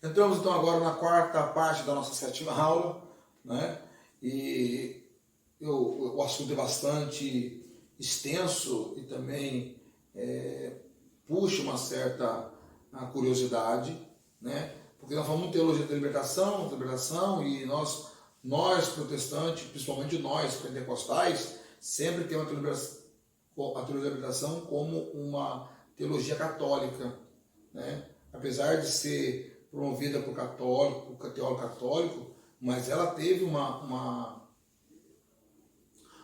Entramos então agora na quarta parte da nossa sétima aula, né? E o assunto é bastante extenso e também puxa uma certa curiosidade, né? Porque nós falamos de teologia da libertação, e nós protestantes, principalmente nós pentecostais, sempre temos a teologia da libertação como uma teologia católica, né? Apesar de ser promovida por teólogo católico, mas ela teve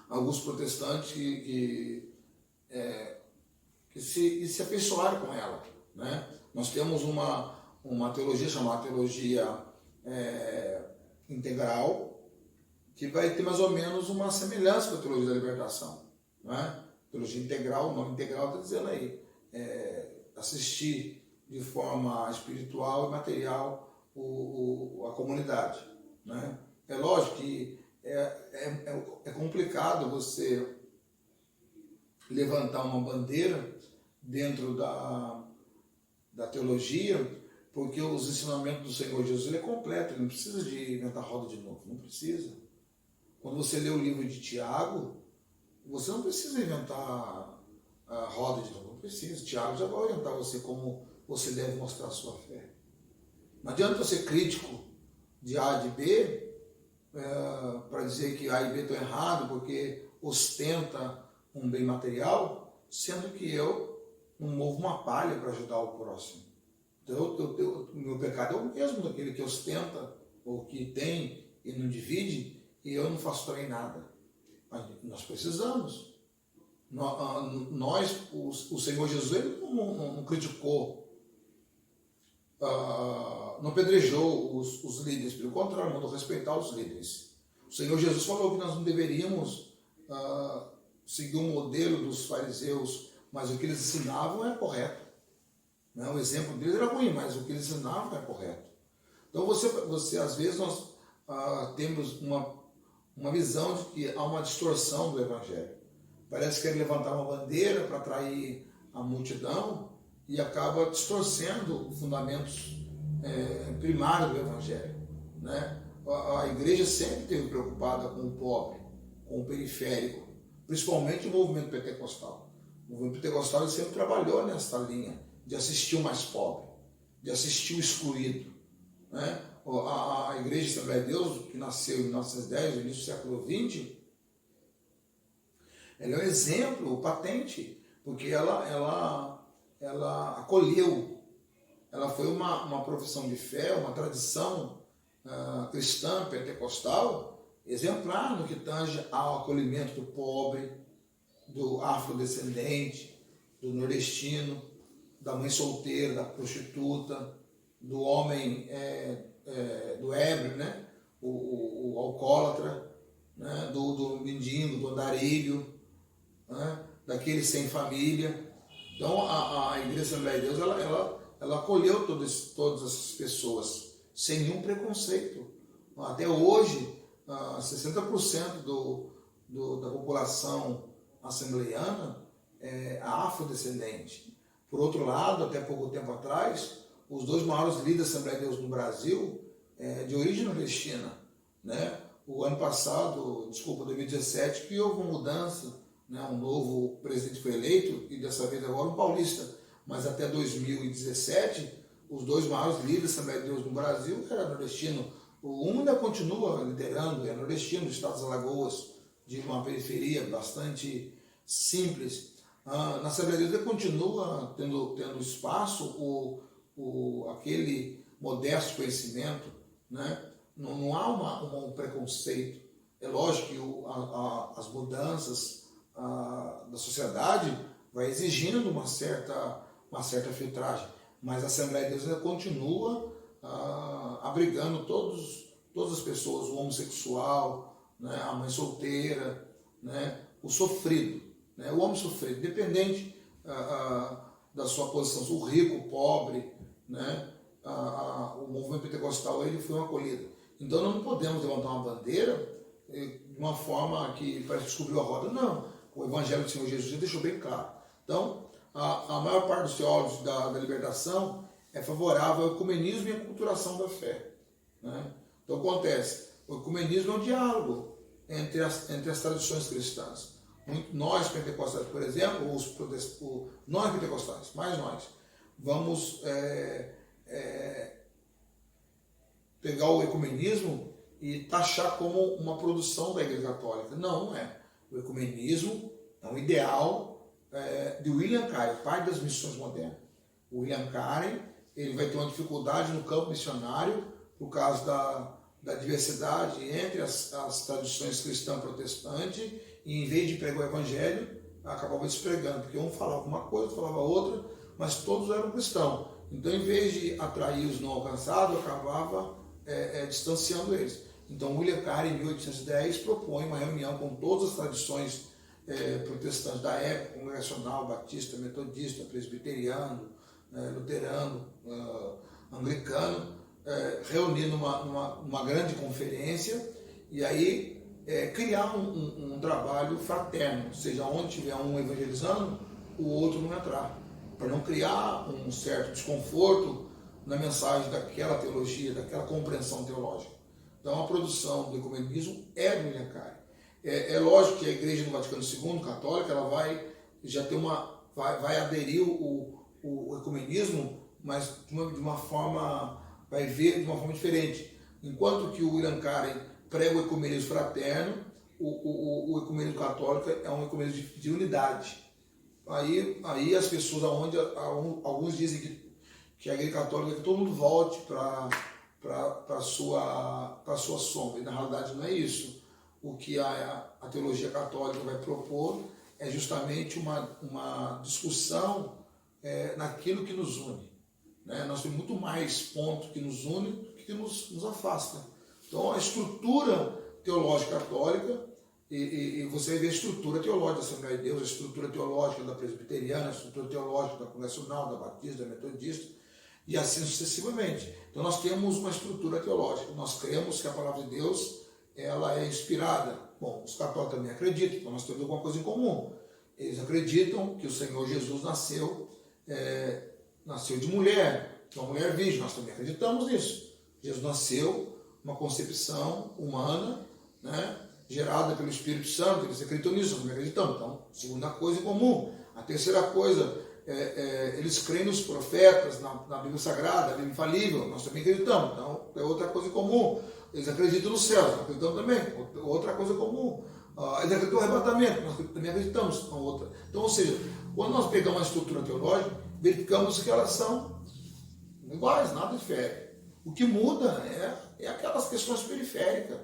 alguns protestantes que se afeiçoaram com ela, né? Nós temos uma teologia chamada teologia integral, que vai ter mais ou menos uma semelhança com a teologia da libertação, né? Teologia integral, o nome integral está dizendo aí, assistir de forma espiritual e material a comunidade, né? É lógico que é complicado você levantar uma bandeira dentro da teologia, porque os ensinamentos do Senhor Jesus ele é completo, ele não precisa de inventar roda de novo, não precisa. Quando você lê o livro de Tiago, você não precisa inventar a roda de novo, não precisa. Tiago já vai orientar você como você deve mostrar a sua fé. Não adianta você ser crítico de A e de B para dizer que A e B estão errados porque ostenta um bem material, sendo que eu não movo uma palha para ajudar o próximo. Então, o meu pecado é o mesmo daquele que ostenta ou que tem e não divide, e eu não faço também nada. Mas nós precisamos. O Senhor Jesus ele não criticou, não apedrejou os líderes, pelo contrário, mandou respeitar os líderes. O Senhor Jesus falou que nós não deveríamos seguir o modelo dos fariseus, mas o que eles ensinavam é correto. Né? O exemplo deles era ruim, mas o que eles ensinavam é correto. Então você às vezes nós temos uma visão de que há uma distorção do Evangelho. Parece que quer levantar uma bandeira para atrair a multidão e acaba distorcendo os fundamentos primários do Evangelho, né? A igreja sempre esteve preocupada com o pobre, com o periférico, principalmente o movimento pentecostal. O movimento pentecostal ele sempre trabalhou nessa linha de assistir o mais pobre, de assistir o excluído, né? A Igreja Assembleia de Deus, que nasceu em 1910, no início do século XX, ela é um exemplo patente, porque ela acolheu, ela foi uma profissão de fé, uma tradição cristã, pentecostal, exemplar no que tange ao acolhimento do pobre, do afrodescendente, do nordestino, da mãe solteira, da prostituta, do homem do ébrio, né? o alcoólatra, né? do mendigo, do andarilho, né? Daquele sem família. Então a Igreja Assembleia de Deus ela acolheu todas essas pessoas sem nenhum preconceito. Até hoje 60% da população assembleiana é afrodescendente. Por outro lado, até pouco tempo atrás, os dois maiores líderes da Assembleia de Deus no Brasil de origem nordestina, né? O ano passado, 2017, que houve uma mudança, né? Um novo presidente foi eleito, e dessa vez agora um paulista, mas até 2017, os dois maiores líderes da Assembleia de Deus no Brasil eram nordestinos. Um ainda continua liderando, é nordestino, do estado das Alagoas, de uma periferia bastante simples. Na Assembleia de Deus ele continua tendo espaço aquele modesto conhecimento, né? Não há um preconceito. É lógico que as mudanças da sociedade vai exigindo uma certa filtragem, mas a Assembleia de Deus ainda continua abrigando todas as pessoas, o homossexual, né? A mãe solteira, né? O sofrido, né? O homem sofrido, independente da sua posição, o rico, o pobre, né? O movimento pentecostal ele foi uma acolhida. Então nós não podemos levantar uma bandeira de uma forma que parece que descobriu a roda. Não, o Evangelho do Senhor Jesus deixou bem claro. Então a maior parte dos teólogos da libertação é favorável ao ecumenismo e à culturação da fé. Né? Então acontece, o ecumenismo é um diálogo entre as tradições cristãs. Nós pentecostais, por exemplo, nós pentecostais, mais nós, vamos pegar o ecumenismo e taxar como uma produção da Igreja Católica. Não, não é. O ecumenismo é um ideal de William Carey, pai das missões modernas. O William Carey, ele vai ter uma dificuldade no campo missionário por causa da diversidade entre as tradições cristã protestante, e em vez de pregar o evangelho, acabava despregando, porque um falava uma coisa, outro falava outra, mas todos eram cristãos. Então, em vez de atrair os não alcançados, acabava distanciando eles. Então, William Carey, em 1810, propõe uma reunião com todas as tradições protestantes da época, congregacional, batista, metodista, presbiteriano, luterano, anglicano, reunir numa grande conferência e aí criar um trabalho fraterno, ou seja, onde tiver um evangelizando, o outro não entrar, para não criar um certo desconforto na mensagem daquela teologia, daquela compreensão teológica. Então a produção do ecumenismo é do William Carey. É lógico que a Igreja do Vaticano II, católica, ela vai aderir o ecumenismo, mas de uma forma, vai ver de uma forma diferente. Enquanto que o William Carey prega o ecumenismo fraterno, o ecumenismo católico é um ecumenismo de unidade. Aí as pessoas, alguns dizem que a Igreja Católica é que todo mundo volte para a sua sombra, e na realidade não é isso. O que a teologia católica vai propor é justamente uma discussão naquilo que nos une. Né? Nós temos muito mais pontos que nos unem do que nos afasta. Então, a estrutura teológica católica, e você vai ver a estrutura teológica da Assembleia de Deus, a estrutura teológica da presbiteriana, a estrutura teológica da congregacional, da batista, da metodista, e assim sucessivamente. Então, nós temos uma estrutura teológica. Nós cremos que a palavra de Deus ela é inspirada. Bom, os católicos também acreditam, então nós temos alguma coisa em comum. Eles acreditam que o Senhor Jesus nasceu de mulher, que é uma mulher virgem, nós também acreditamos nisso. Jesus nasceu uma concepção humana, né, gerada pelo Espírito Santo, eles acreditam nisso, nós também acreditamos. Então, segunda coisa em comum. A terceira coisa, eles creem nos profetas, na Bíblia Sagrada, a Bíblia infalível, nós também acreditamos. Então, é outra coisa comum. Eles acreditam no céu, nós acreditamos também, outra coisa comum. Eles acreditam no arrebatamento, nós também acreditamos na outra. Então, ou seja, quando nós pegamos uma estrutura teológica, verificamos que elas são iguais, nada difere. O que muda é aquelas questões periféricas.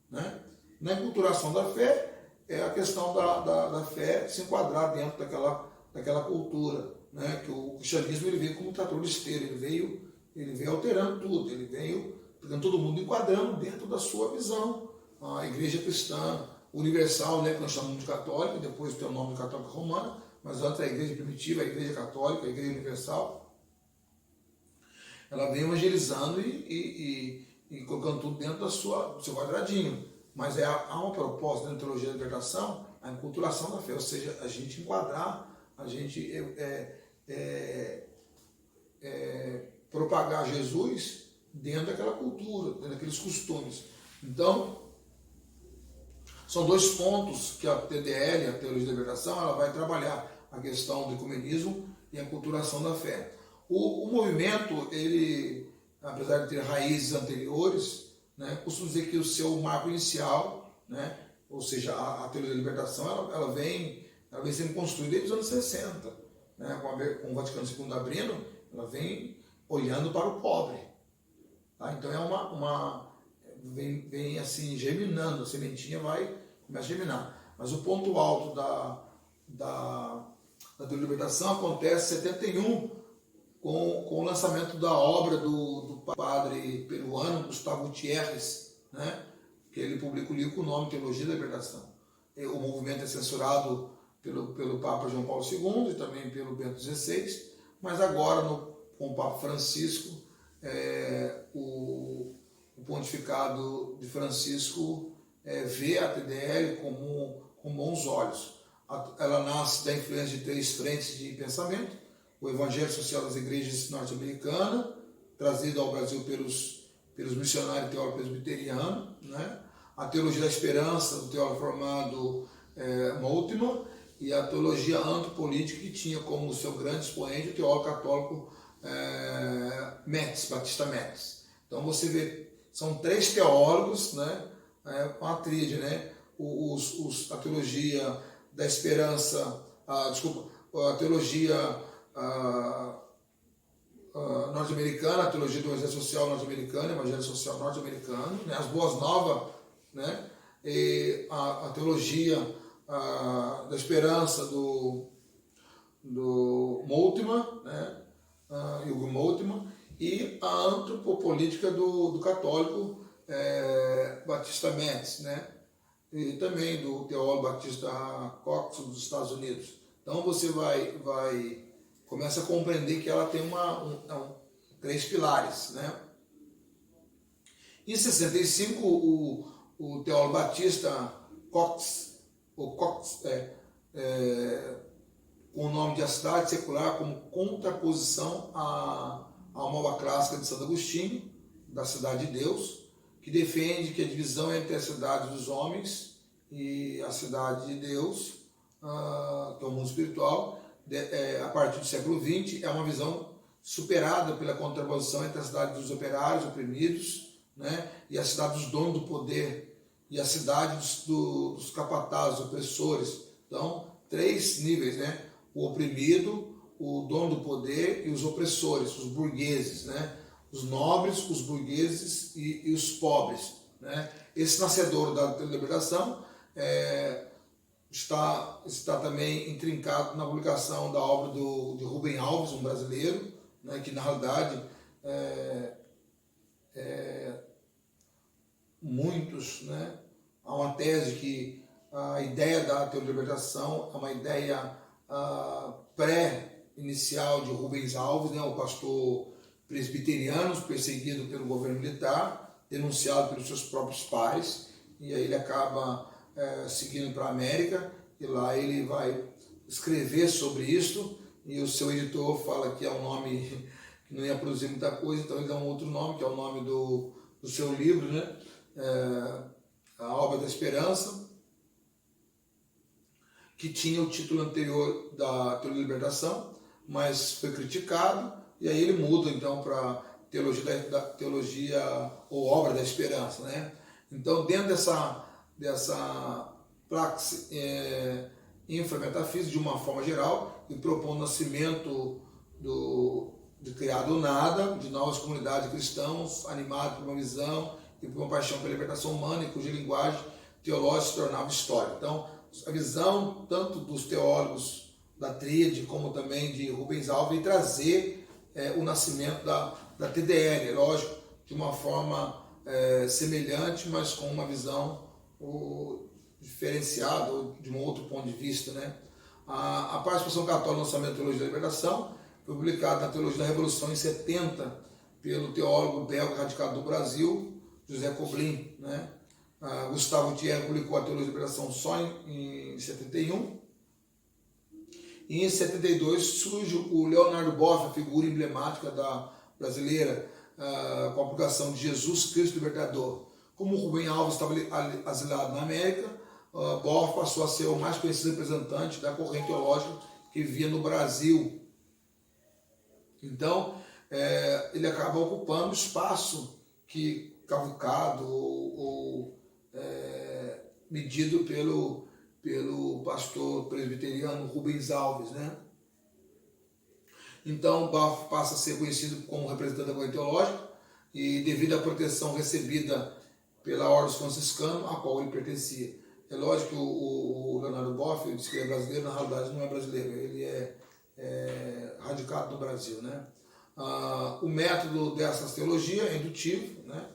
Né? Na enculturação da fé, é a questão da fé se enquadrar dentro daquela cultura. Né? Que o cristianismo ele veio como um trator de esteira, ele veio alterando tudo, ele veio pegando todo mundo, enquadrando dentro da sua visão. A igreja cristã universal, né, que nós chamamos de católica, depois tem o nome de católica romana, mas antes a igreja primitiva, a igreja católica, a igreja universal, ela vem evangelizando e colocando tudo dentro do seu quadradinho. Mas há uma proposta na teologia da libertação, a enculturação da fé, ou seja, a gente enquadrar, a gente propagar Jesus dentro daquela cultura, dentro daqueles costumes. Então, são dois pontos que a TDL, a Teologia da Libertação, ela vai trabalhar, a questão do ecumenismo e a enculturação da fé. O movimento, ele, apesar de ter raízes anteriores, né, costumo dizer que o seu marco inicial, né, ou seja, a Teologia da Libertação, ela vem sendo construída desde os anos 60, né, com o Vaticano II abrindo, ela vem olhando para o pobre. Tá? Então vem assim germinando, a sementinha começa a germinar. Mas o ponto alto da libertação acontece em 71, com o lançamento da obra do padre peruano Gustavo Gutiérrez, né? Que ele publica o livro com o nome Teologia da Libertação. O movimento é censurado pelo Papa João Paulo II e também pelo Bento XVI, mas agora com o Papa Francisco, o pontificado de Francisco vê a TDL com bons olhos. Ela nasce da influência de três frentes de pensamento, o Evangelho Social das Igrejas Norte-Americanas, trazido ao Brasil pelos missionários teólogos presbiterianos, né? A Teologia da Esperança, do teólogo formado Moltmann, e a Teologia Antropolítica, que tinha como seu grande expoente o teólogo católico Metz, Batista Metz. Então você vê, são 3 teólogos, né? Uma tríade, né? A Teologia da Esperança, a Teologia norte-americana, a Teologia do Evangelho Social norte-americano, Evangelho Social norte-americano, né? As Boas Novas, né? E a Teologia da Esperança do Moltmann, né? Hugo Moltmann, e a Antropopolítica do católico Batista Metz, né? E também do teólogo Batista Cox dos Estados Unidos. Então você começa a compreender que ela tem 3 pilares, né? Em 65, o teólogo Batista Cox, com o nome de A Cidade Secular, como contraposição à uma obra clássica de Santo Agostinho, da Cidade de Deus, que defende que a divisão entre a cidade dos homens e a cidade de Deus, que é o mundo espiritual, a partir do século XX, é uma visão superada pela contraposição entre a cidade dos operários oprimidos, né, e a cidade dos donos do poder, e a cidade dos capatazes, opressores. Então, 3 níveis, né? O oprimido, o dono do poder e os opressores, os burgueses, né? Os nobres, os burgueses e os pobres, né? Esse nascedor da libertação está também intrincado na publicação da obra de Rubem Alves, um brasileiro, né? Que na realidade muitos, né? Há uma tese que a ideia da teologia da libertação é uma ideia pré-inicial de Rubens Alves, né? O pastor presbiteriano perseguido pelo governo militar, denunciado pelos seus próprios pais, e aí ele acaba seguindo para a América, e lá ele vai escrever sobre isso, e o seu editor fala que é um nome que não ia produzir muita coisa, então ele dá um outro nome, que é o nome do seu livro, né? A Obra da Esperança, que tinha o título anterior da Teologia da Libertação, mas foi criticado, e aí ele muda então para teologia ou Obra da Esperança, né? Então, dentro dessa praxe inframetafísica, de uma forma geral, e propõe o nascimento de criar do nada, de novas comunidades cristãos, animadas por uma visão e por uma paixão pela libertação humana, e cuja linguagem teológica se tornava história. Então, a visão tanto dos teólogos da tríade, como também de Rubens Alves, e trazer o nascimento da TDL, lógico, de uma forma semelhante, mas com uma visão diferenciada, ou de um outro ponto de vista, né? A participação católica no lançamento da Teologia da Libertação foi publicada na Teologia da Revolução em 70, pelo teólogo belga radicado no Brasil, José Coblin, né? Gustavo Thierry publicou a Teologia da Libertação só em 71. E em 72 surge o Leonardo Boff, a figura emblemática brasileira, com a publicação de Jesus Cristo Libertador. Como o Rubem Alves estava asilado na América, Boff passou a ser o mais conhecido representante da corrente teológica que vivia no Brasil. Então, ele acaba ocupando o espaço que cavucado ou medido pelo pastor presbiteriano Rubens Alves, né? Então, Boff passa a ser conhecido como representante da corrente teológica, e devido à proteção recebida pela Ordem dos Franciscanos, a qual ele pertencia. É lógico que o Leonardo Boff, ele diz que é brasileiro, na realidade não é brasileiro, ele é radicado no Brasil, né? O método dessas teologias é indutivo, né?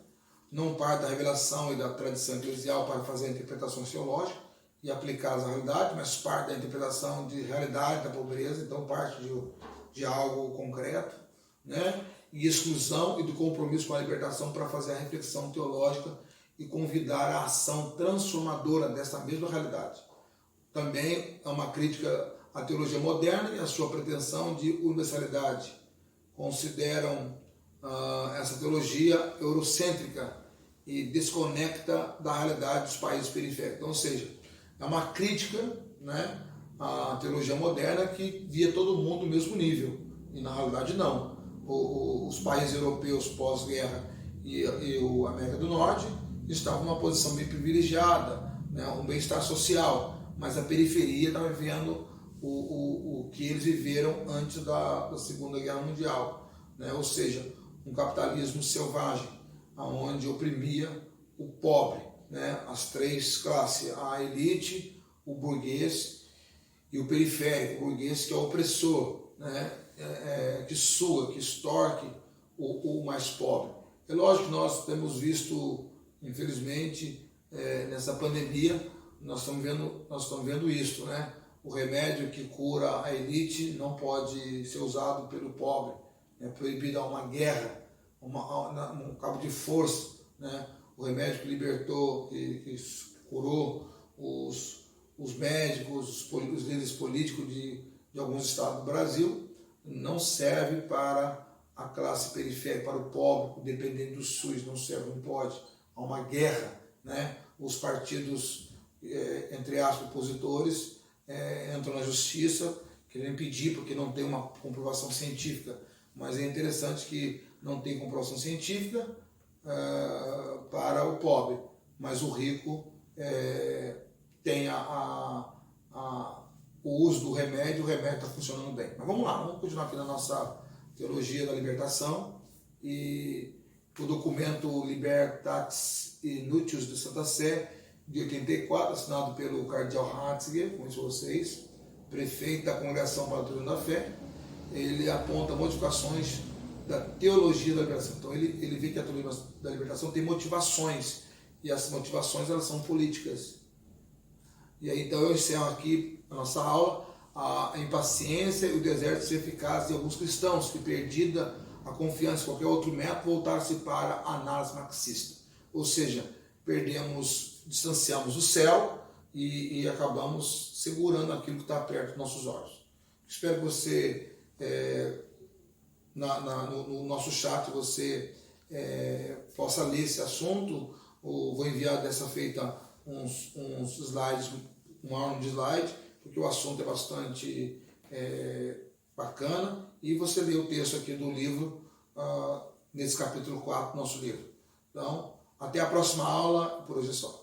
Não parte da revelação e da tradição eclesial para fazer interpretações teológicas e aplicá-las à realidade, mas parte da interpretação de realidade da pobreza, então parte de algo concreto, né? E exclusão e do compromisso com a libertação para fazer a reflexão teológica e convidar a ação transformadora dessa mesma realidade. Também é uma crítica a teologia moderna e a sua pretensão de universalidade. Consideram essa teologia eurocêntrica e desconecta da realidade dos países periféricos. Então, ou seja, é uma crítica, né, à teologia moderna que via todo mundo no mesmo nível. E na realidade não. Os países europeus pós-guerra e a América do Norte estavam numa posição bem privilegiada, né, um bem-estar social, mas a periferia estava vivendo o que eles viveram antes da Segunda Guerra Mundial, né, ou seja, um capitalismo selvagem, onde oprimia o pobre, né, as três classes, a elite, o burguês e o periférico, o burguês que é o opressor, né, que sua, que extorque o mais pobre. É lógico que nós temos visto, infelizmente, nessa pandemia, nós estamos vendo isso, né? O remédio que cura a elite não pode ser usado pelo pobre, é proibido uma guerra, um cabo de força, né? O remédio que libertou, que curou os médicos, os líderes políticos de alguns estados do Brasil, não serve para a classe periférica, para o pobre, o dependente do SUS, não serve, não pode. Há uma guerra, né? Os partidos, entre aspas, opositores, entram na justiça, querendo impedir, porque não tem uma comprovação científica. Mas é interessante que não tem comprovação científica para o pobre, mas o rico tem o uso do remédio, o remédio está funcionando bem. Mas vamos lá, vamos continuar aqui na nossa teologia da libertação, e o documento Libertatis Inutius de Santa Sé, de 84, assinado pelo cardeal Ratzinger, conheço vocês, prefeito da Congregação para a Doutrina da Fé. Ele aponta modificações da teologia da libertação. Então ele vê que a teologia da libertação tem motivações, e as motivações elas são políticas. E aí então eu encerro aqui a nossa aula, a impaciência e o deserto de ser eficaz de alguns cristãos, que perdida a confiança em qualquer outro método, voltaram-se para a análise marxista. Ou seja, distanciamos do céu e acabamos segurando aquilo que está perto dos nossos olhos. Espero que você, no nosso chat, você possa ler esse assunto. Vou enviar dessa feita uns slides, um round de slide, porque o assunto é bastante bacana, e você lê o texto aqui do livro, nesse capítulo 4 do nosso livro. Então, até a próxima aula, por hoje é só.